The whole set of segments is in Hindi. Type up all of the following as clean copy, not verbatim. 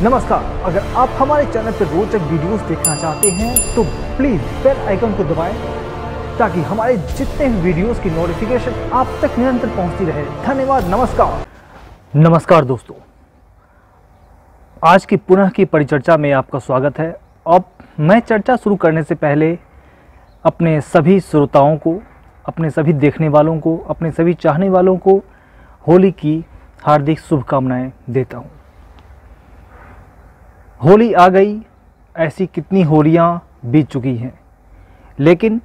नमस्कार। अगर आप हमारे चैनल पर रोचक वीडियोस देखना चाहते हैं तो प्लीज़ बेल आइकन को दबाएं ताकि हमारे जितने भी वीडियोस की नोटिफिकेशन आप तक निरंतर पहुंचती रहे। धन्यवाद। नमस्कार दोस्तों, आज की पुनः की परिचर्चा में आपका स्वागत है। अब मैं चर्चा शुरू करने से पहले अपने सभी श्रोताओं को, अपने सभी देखने वालों को, अपने सभी चाहने वालों को होली की हार्दिक शुभकामनाएं देता हूं। होली आ गई, ऐसी कितनी होलियां बीत चुकी हैं, लेकिन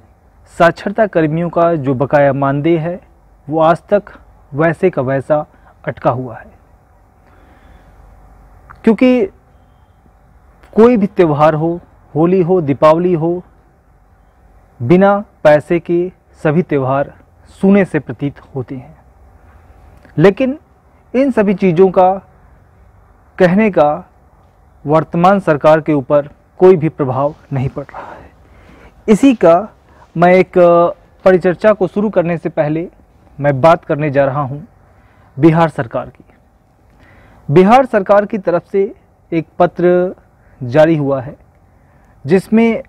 साक्षरता कर्मियों का जो बकाया मानदेय है वो आज तक वैसे का वैसा अटका हुआ है। क्योंकि कोई भी त्यौहार हो, होली हो, दीपावली हो, बिना पैसे के सभी त्यौहार सूने से प्रतीत होते हैं। लेकिन इन सभी चीज़ों का कहने का वर्तमान सरकार के ऊपर कोई भी प्रभाव नहीं पड़ रहा है। इसी का मैं एक परिचर्चा को शुरू करने से पहले मैं बात करने जा रहा हूं बिहार सरकार की। बिहार सरकार की तरफ से एक पत्र जारी हुआ है जिसमें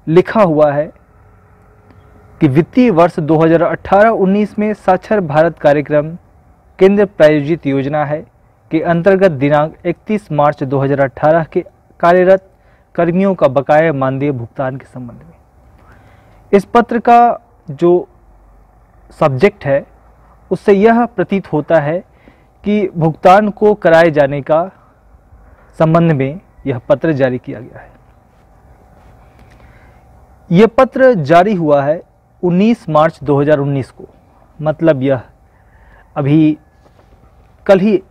लिखा हुआ है कि वित्तीय वर्ष 2018-19 में साक्षर भारत कार्यक्रम केंद्र प्रायोजित योजना है के अंतर्गत दिनांक 31 मार्च 2018 के कार्यरत कर्मियों का बकाया मानदेय भुगतान के संबंध में। इस पत्र का जो सब्जेक्ट है उससे यह प्रतीत होता है कि भुगतान को कराए जाने का संबंध में यह पत्र जारी किया गया है। यह पत्र जारी हुआ है 19 मार्च 2019 को, मतलब यह अभी कल ही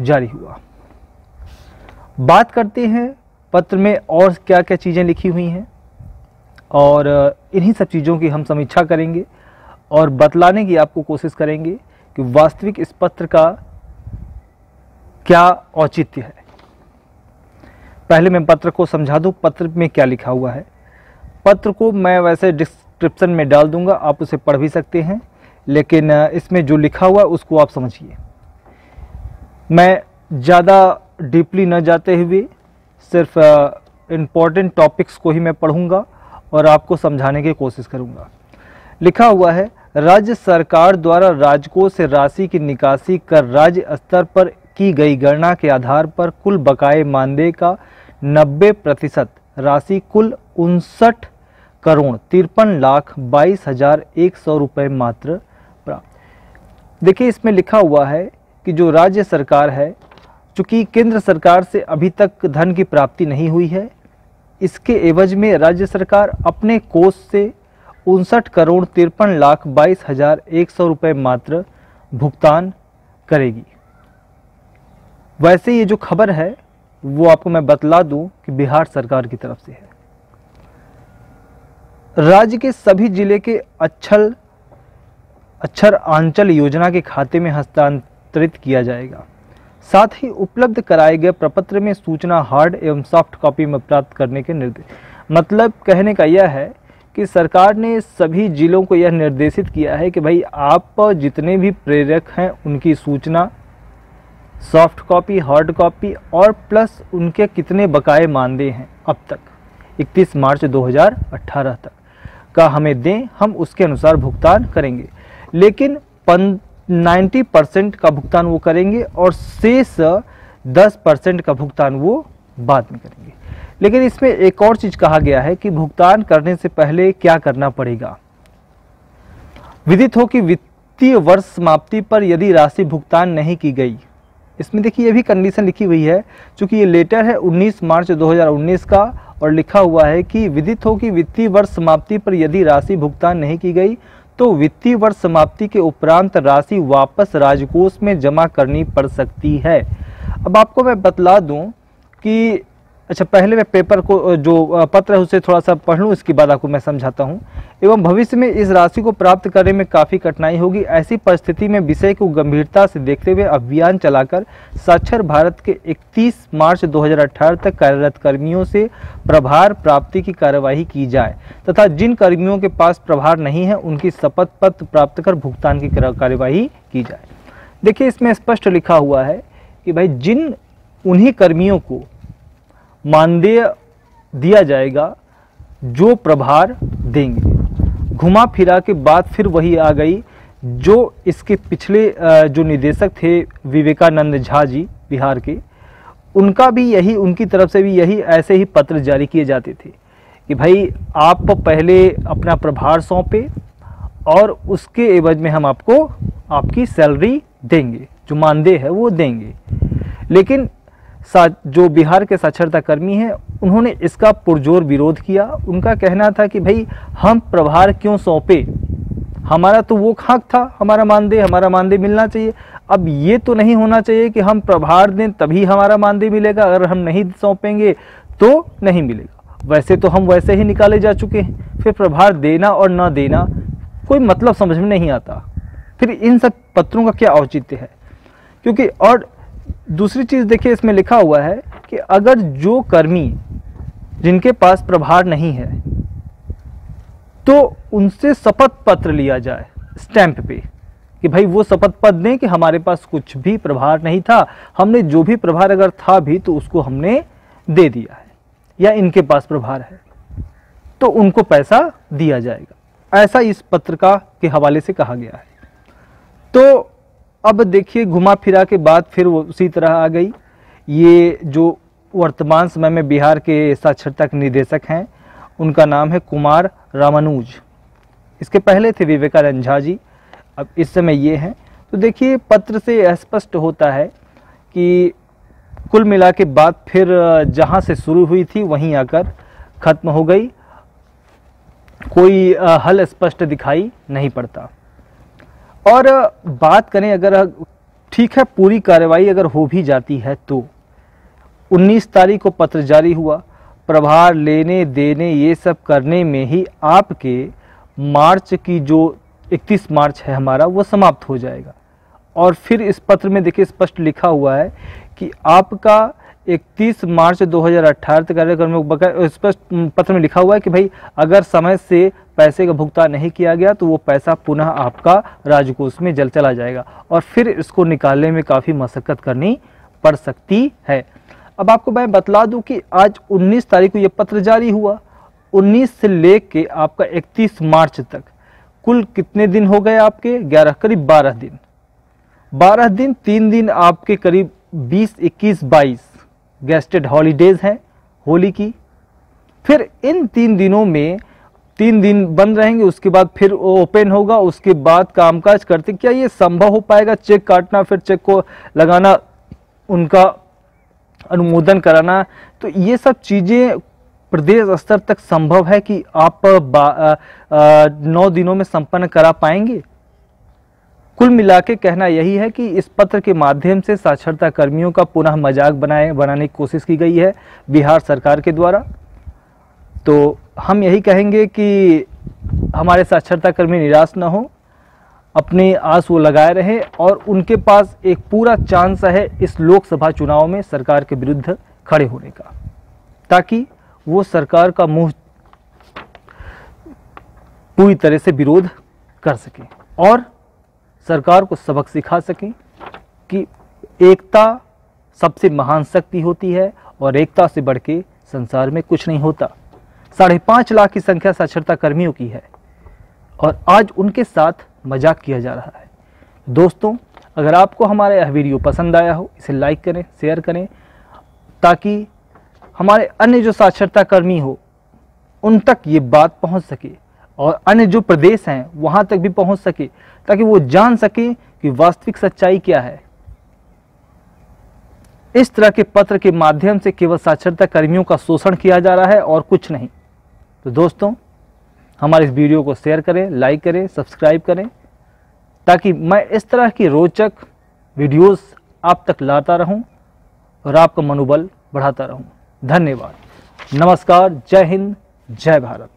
जारी हुआ। बात करते हैं पत्र में और क्या क्या चीज़ें लिखी हुई हैं और इन्हीं सब चीज़ों की हम समीक्षा करेंगे और बतलाने की आपको कोशिश करेंगे कि वास्तविक इस पत्र का क्या औचित्य है। पहले मैं पत्र को समझा दूं, पत्र में क्या लिखा हुआ है। पत्र को मैं वैसे डिस्क्रिप्शन में डाल दूंगा, आप उसे पढ़ भी सकते हैं, लेकिन इसमें जो लिखा हुआ है उसको आप समझिए। मैं ज़्यादा डीपली न जाते हुए सिर्फ इम्पॉर्टेंट टॉपिक्स को ही मैं पढ़ूंगा और आपको समझाने की कोशिश करूंगा। लिखा हुआ है, राज्य सरकार द्वारा राजकोष से राशि की निकासी कर राज्य स्तर पर की गई गणना के आधार पर कुल बकाये मानदेय का 90% राशि कुल 59,53,22,100 रुपये मात्र प्राप्त। देखिए, इसमें लिखा हुआ है कि जो राज्य सरकार है, चूँकि केंद्र सरकार से अभी तक धन की प्राप्ति नहीं हुई है, इसके एवज में राज्य सरकार अपने कोष से 59,53,22,100 रुपये मात्र भुगतान करेगी। वैसे ये जो खबर है वो आपको मैं बतला दूं कि बिहार सरकार की तरफ से है। राज्य के सभी जिले के अक्षर आंचल योजना के खाते में हस्तांतरित किया जाएगा। साथ ही उपलब्ध कराए गए प्रपत्र में सूचना हार्ड एवं सॉफ्ट कॉपी में प्राप्त करने के निर्देश। मतलब कहने का यह है कि सरकार ने सभी जिलों को यह निर्देशित किया है कि भाई आप जितने भी प्रेरक हैं उनकी सूचना सॉफ्ट कॉपी, हार्ड कॉपी और प्लस उनके कितने बकाये मानदेय हैं अब तक 31 मार्च 2018 तक का हमें दें, हम उसके अनुसार भुगतान करेंगे। लेकिन 90% का भुगतान वो करेंगे और शेष 10% का भुगतान वो बाद में करेंगे। लेकिन इसमें एक और चीज़ कहा गया है कि भुगतान करने से पहले क्या करना पड़ेगा। विदित हो कि वित्तीय वर्ष समाप्ति पर यदि राशि भुगतान नहीं की गई, इसमें देखिए ये भी कंडीशन लिखी हुई है, चूँकि ये लेटर है 19 मार्च 2019 का और लिखा हुआ है कि विदित हो कि वित्तीय वर्ष समाप्ति पर यदि राशि भुगतान नहीं की गई तो वित्तीय वर्ष समाप्ति के उपरांत राशि वापस राजकोष में जमा करनी पड़ सकती है। अब आपको मैं बतला दूं कि अच्छा, पहले मैं पेपर को जो पत्र है उसे थोड़ा सा पढ़ लूँ, इसके बाद आपको मैं समझाता हूँ। एवं भविष्य में इस राशि को प्राप्त करने में काफ़ी कठिनाई होगी। ऐसी परिस्थिति में विषय को गंभीरता से देखते हुए अभियान चलाकर साक्षर भारत के 31 मार्च 2018 तक कार्यरत कर्मियों से प्रभार प्राप्ति की कार्यवाही की जाए तथा जिन कर्मियों के पास प्रभार नहीं है उनकी शपथ पत्र प्राप्त कर भुगतान की कार्यवाही की जाए। देखिए, इसमें स्पष्ट लिखा हुआ है कि भाई जिन उन्हीं कर्मियों को मानदेय दिया जाएगा जो प्रभार देंगे। घुमा फिरा के बात फिर वही आ गई जो इसके पिछले जो निदेशक थे विवेकानंद झा जी बिहार के, उनका भी यही, उनकी तरफ से भी यही ऐसे ही पत्र जारी किए जाते थे कि भाई आप पहले अपना प्रभार सौंपे और उसके एवज में हम आपको आपकी सैलरी देंगे, जो मानदेय है वो देंगे। लेकिन जो बिहार के साक्षरता कर्मी हैं उन्होंने इसका पुरजोर विरोध किया। उनका कहना था कि भाई हम प्रभार क्यों सौंपे, हमारा तो वो हक था, हमारा मानदेय मिलना चाहिए। अब ये तो नहीं होना चाहिए कि हम प्रभार दें तभी हमारा मानदेय मिलेगा, अगर हम नहीं सौंपेंगे तो नहीं मिलेगा। वैसे तो हम वैसे ही निकाले जा चुके हैं, फिर प्रभार देना और न देना कोई मतलब समझ में नहीं आता। फिर इन सब पत्रों का क्या औचित्य है? क्योंकि और दूसरी चीज़ देखिए, इसमें लिखा हुआ है कि अगर जो कर्मी जिनके पास प्रभार नहीं है तो उनसे शपथ पत्र लिया जाए स्टैंप पे कि भाई वो शपथ पत्र दें कि हमारे पास कुछ भी प्रभार नहीं था, हमने जो भी प्रभार अगर था भी तो उसको हमने दे दिया है, या इनके पास प्रभार है तो उनको पैसा दिया जाएगा। ऐसा इस पत्र के हवाले से कहा गया है। तो अब देखिए घुमा फिरा के बात फिर उसी तरह आ गई। ये जो वर्तमान समय में बिहार के साक्षरता के निदेशक हैं उनका नाम है कुमार रामानुज। इसके पहले थे विवेकानंद झा जी, अब इस समय ये हैं। तो देखिए पत्र से स्पष्ट होता है कि कुल मिला के बात फिर जहाँ से शुरू हुई थी वहीं आकर ख़त्म हो गई, कोई हल स्पष्ट दिखाई नहीं पड़ता। और बात करें अगर ठीक है पूरी कार्रवाई अगर हो भी जाती है तो 19 तारीख को पत्र जारी हुआ, प्रभार लेने देने ये सब करने में ही आपके मार्च की जो 31 मार्च है हमारा वो समाप्त हो जाएगा। और फिर इस पत्र में देखिए स्पष्ट लिखा हुआ है कि आपका 31 मार्च 2018 तक कार्यक्रम में स्पष्ट पत्र में लिखा हुआ है कि भाई अगर समय से पैसे का भुगतान नहीं किया गया तो वो पैसा पुनः आपका राजकोष में चला जाएगा और फिर इसको निकालने में काफ़ी मशक्कत करनी पड़ सकती है। अब आपको मैं बतला दूं कि आज 19 तारीख को ये पत्र जारी हुआ, 19 से लेके आपका 31 मार्च तक कुल कितने दिन हो गए आपके? 11, करीब 12 दिन। 12 दिन, 3 दिन आपके करीब 20, 21, 22 गेस्टेड हॉलीडेज हैं होली की। फिर इन 3 दिनों में 3 दिन बंद रहेंगे, उसके बाद फिर ओपन होगा, उसके बाद कामकाज करते। क्या ये संभव हो पाएगा? चेक काटना, फिर चेक को लगाना, उनका अनुमोदन कराना, तो ये सब चीज़ें प्रदेश स्तर तक संभव है कि आप 9 दिनों में संपन्न करा पाएंगे? कुल मिला के कहना यही है कि इस पत्र के माध्यम से साक्षरता कर्मियों का पुनः मजाक बनाने की कोशिश की गई है बिहार सरकार के द्वारा। तो हम यही कहेंगे कि हमारे साक्षरता कर्मी निराश न हो, अपनी आस वो लगाए रहे और उनके पास एक पूरा चांस है इस लोकसभा चुनाव में सरकार के विरुद्ध खड़े होने का, ताकि वो सरकार का मुंह पूरी तरह से विरोध कर सके और सरकार को सबक सिखा सकें कि एकता सबसे महान शक्ति होती है और एकता से बढ़ के संसार में कुछ नहीं होता। 5.5 लाख की संख्या साक्षरता कर्मियों की है और आज उनके साथ मजाक किया जा रहा है। दोस्तों, अगर आपको हमारा यह वीडियो पसंद आया हो इसे लाइक करें, शेयर करें, ताकि हमारे अन्य जो साक्षरता कर्मी हो उन तक ये बात पहुंच सके और अन्य जो प्रदेश हैं वहां तक भी पहुंच सके, ताकि वो जान सके कि वास्तविक सच्चाई क्या है। इस तरह के पत्र के माध्यम से केवल साक्षरता कर्मियों का शोषण किया जा रहा है और कुछ नहीं। तो दोस्तों, हमारे इस वीडियो को शेयर करें, लाइक करें, सब्सक्राइब करें, ताकि मैं इस तरह की रोचक वीडियोस आप तक लाता रहूं और आपका मनोबल बढ़ाता रहूं। धन्यवाद, नमस्कार, जय हिंद, जय भारत।